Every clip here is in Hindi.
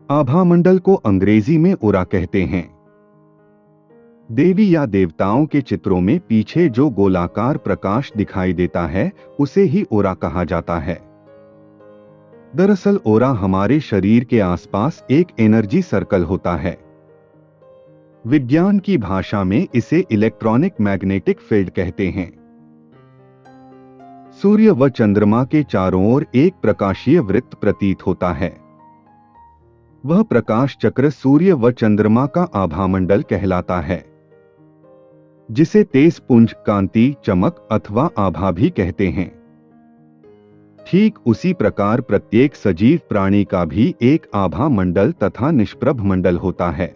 आभामंडल को अंग्रेजी में ओरा कहते हैं। देवी या देवताओं के चित्रों में पीछे जो गोलाकार प्रकाश दिखाई देता है उसे ही ओरा कहा जाता है। दरअसल ओरा हमारे शरीर के आसपास एक एनर्जी सर्कल होता है। विज्ञान की भाषा में इसे इलेक्ट्रॉनिक मैग्नेटिक फील्ड कहते हैं। सूर्य व चंद्रमा के चारों ओर एक प्रकाशीय वृत्त प्रतीत होता है। वह प्रकाश चक्र सूर्य व चंद्रमा का आभामंडल कहलाता है, जिसे तेज पुंज, कांति, चमक अथवा आभा भी कहते हैं। ठीक उसी प्रकार प्रत्येक सजीव प्राणी का भी एक आभा मंडल तथा निष्प्रभ मंडल होता है।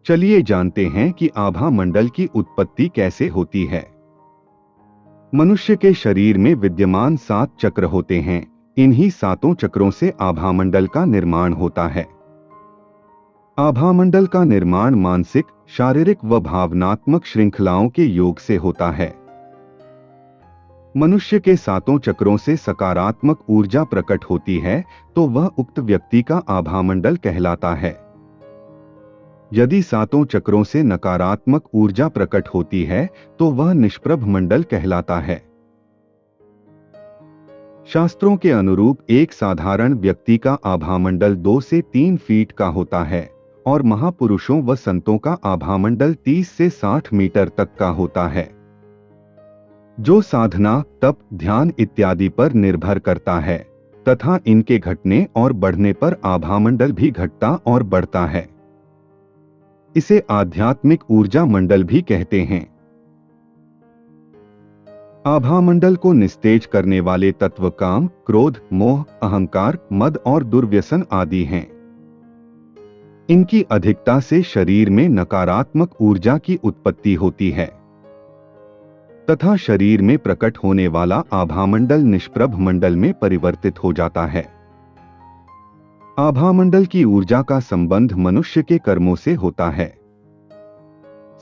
चलिए जानते हैं कि आभा मंडल की उत्पत्ति कैसे होती है। मनुष्य के शरीर में विद्यमान 7 चक्र होते हैं। इन्हीं 7 चक्रों से आभामंडल का निर्माण होता है। आभामंडल का निर्माण मानसिक, शारीरिक व भावनात्मक श्रृंखलाओं के योग से होता है। मनुष्य के 7 चक्रों से सकारात्मक ऊर्जा प्रकट होती है तो वह उक्त व्यक्ति का आभामंडल कहलाता है। यदि 7 चक्रों से नकारात्मक ऊर्जा प्रकट होती है तो वह निष्प्रभ मंडल कहलाता है। शास्त्रों के अनुरूप एक साधारण व्यक्ति का आभामंडल 2 से 3 फीट का होता है और महापुरुषों व संतों का आभामंडल 30 से 60 मीटर तक का होता है, जो साधना, तप, ध्यान इत्यादि पर निर्भर करता है तथा इनके घटने और बढ़ने पर आभामंडल भी घटता और बढ़ता है। इसे आध्यात्मिक ऊर्जा मंडल भी कहते हैं। आभामंडल को निस्तेज करने वाले तत्व काम, क्रोध, मोह, अहंकार, मद और दुर्व्यसन आदि हैं। इनकी अधिकता से शरीर में नकारात्मक ऊर्जा की उत्पत्ति होती है तथा शरीर में प्रकट होने वाला आभामंडल निष्प्रभ मंडल में परिवर्तित हो जाता है। आभामंडल की ऊर्जा का संबंध मनुष्य के कर्मों से होता है।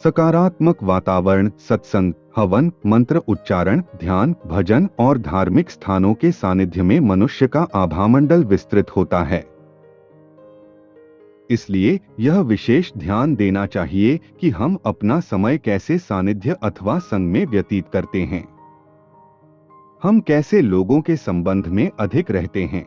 सकारात्मक वातावरण, सत्संग, हवन, मंत्र उच्चारण, ध्यान, भजन और धार्मिक स्थानों के सानिध्य में मनुष्य का आभामंडल विस्तृत होता है। इसलिए यह विशेष ध्यान देना चाहिए कि हम अपना समय कैसे सानिध्य अथवा संग में व्यतीत करते हैं। हम कैसे लोगों के संबंध में अधिक रहते हैं।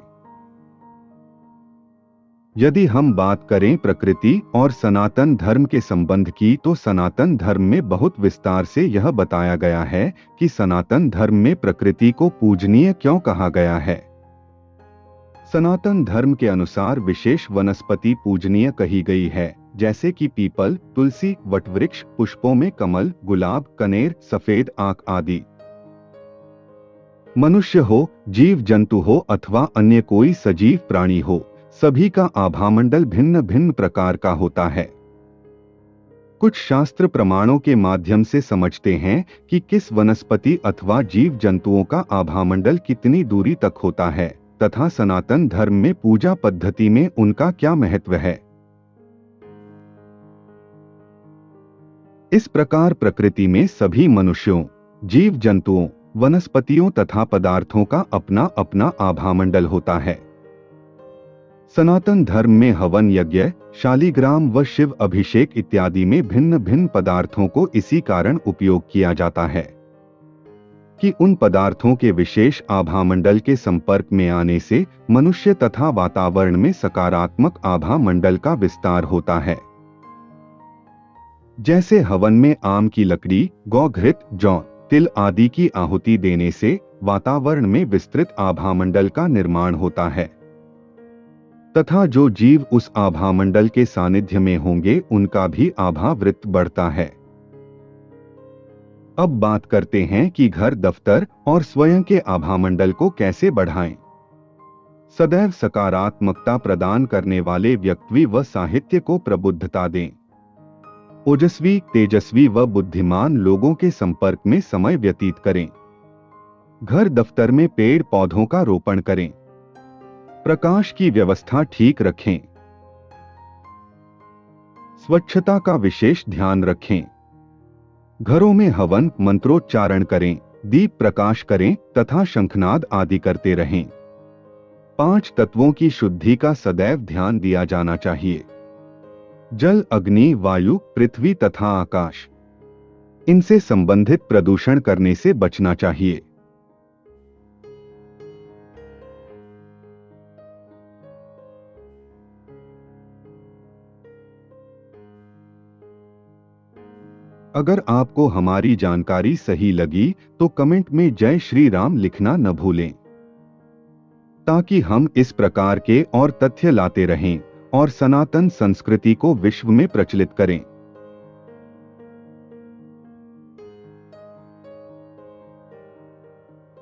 यदि हम बात करें प्रकृति और सनातन धर्म के संबंध की तो सनातन धर्म में बहुत विस्तार से यह बताया गया है कि सनातन धर्म में प्रकृति को पूजनीय क्यों कहा गया है। सनातन धर्म के अनुसार विशेष वनस्पति पूजनीय कही गई है, जैसे कि पीपल, तुलसी, वटवृक्ष, पुष्पों में कमल, गुलाब, कनेर, सफेद आंख आदि। मनुष्य हो, जीव जंतु हो अथवा अन्य कोई सजीव प्राणी हो, सभी का आभामंडल भिन्न भिन्न प्रकार का होता है। कुछ शास्त्र प्रमाणों के माध्यम से समझते हैं कि किस वनस्पति अथवा जीव जंतुओं का आभामंडल कितनी दूरी तक होता है तथा सनातन धर्म में पूजा पद्धति में उनका क्या महत्व है। इस प्रकार प्रकृति में सभी मनुष्यों, जीव जंतुओं, वनस्पतियों तथा पदार्थों का अपना अपना आभामंडल होता है। सनातन धर्म में हवन यज्ञ, शालिग्राम व शिव अभिषेक इत्यादि में भिन्न भिन्न पदार्थों को इसी कारण उपयोग किया जाता है कि उन पदार्थों के विशेष आभामंडल के संपर्क में आने से मनुष्य तथा वातावरण में सकारात्मक आभामंडल का विस्तार होता है। जैसे हवन में आम की लकड़ी, गौघृत, जौ, तिल आदि की आहुति देने से वातावरण में विस्तृत आभामंडल का निर्माण होता है तथा जो जीव उस आभामंडल के सानिध्य में होंगे उनका भी आभावृत्त बढ़ता है। अब बात करते हैं कि घर, दफ्तर और स्वयं के आभामंडल को कैसे बढ़ाएं। सदैव सकारात्मकता प्रदान करने वाले व्यक्ति व साहित्य को प्रबुद्धता दें। ओजस्वी, तेजस्वी व बुद्धिमान लोगों के संपर्क में समय व्यतीत करें। घर दफ्तर में पेड़ पौधों का रोपण करें। प्रकाश की व्यवस्था ठीक रखें। स्वच्छता का विशेष ध्यान रखें। घरों में हवन मंत्रोच्चारण करें, दीप प्रकाश करें तथा शंखनाद आदि करते रहें। 5 तत्वों की शुद्धि का सदैव ध्यान दिया जाना चाहिए। जल, अग्नि, वायु, पृथ्वी तथा आकाश, इनसे संबंधित प्रदूषण करने से बचना चाहिए। अगर आपको हमारी जानकारी सही लगी तो कमेंट में जय श्री राम लिखना न भूलें, ताकि हम इस प्रकार के और तथ्य लाते रहें और सनातन संस्कृति को विश्व में प्रचलित करें।